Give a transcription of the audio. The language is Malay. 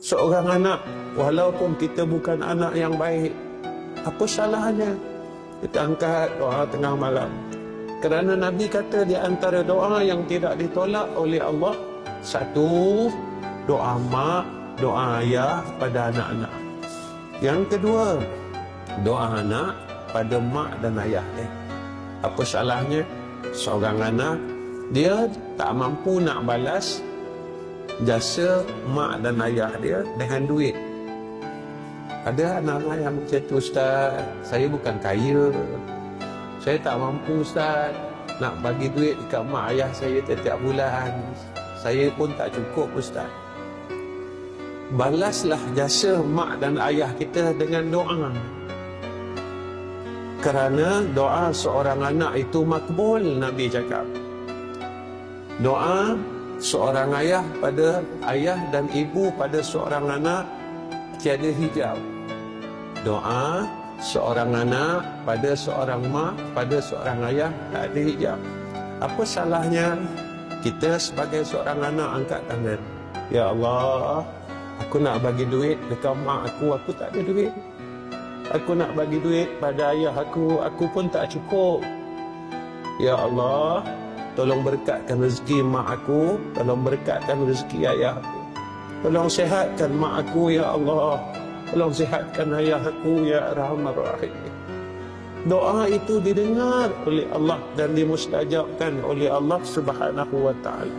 seorang anak, walaupun kita bukan anak yang baik, apa salahnya kita angkat doa tengah malam? Kerana Nabi kata di antara doa yang tidak ditolak oleh Allah, satu, doa mak, doa ayah pada anak-anak. Yang kedua, doa anak pada mak dan ayah. Apa salahnya seorang anak, dia tak mampu nak balas jasa mak dan ayah dia dengan duit. Ada anak-anak yang macam tu, Ustaz, saya bukan kaya, saya tak mampu, Ustaz, nak bagi duit dekat mak ayah saya setiap bulan, saya pun tak cukup, Ustaz. Balaslah jasa mak dan ayah kita dengan doa. Kerana doa seorang anak itu makbul, Nabi cakap. Doa seorang ayah pada ayah dan ibu pada seorang anak tiada hijab. Doa seorang anak pada seorang mak, pada seorang ayah tak ada hijab. Apa salahnya kita sebagai seorang anak angkat tangan, ya Allah, aku nak bagi duit dekat mak aku tak ada duit. Aku nak bagi duit pada ayah aku pun tak cukup. Ya Allah, tolong berkatkan rezeki mak aku, tolong berkatkan rezeki ayah aku. Tolong sihatkan mak aku, ya Allah. Tolong sihatkan ayah aku, ya Arhamar Rahimin. Doa itu didengar oleh Allah dan dimustajabkan oleh Allah Subhanahu wa ta'ala.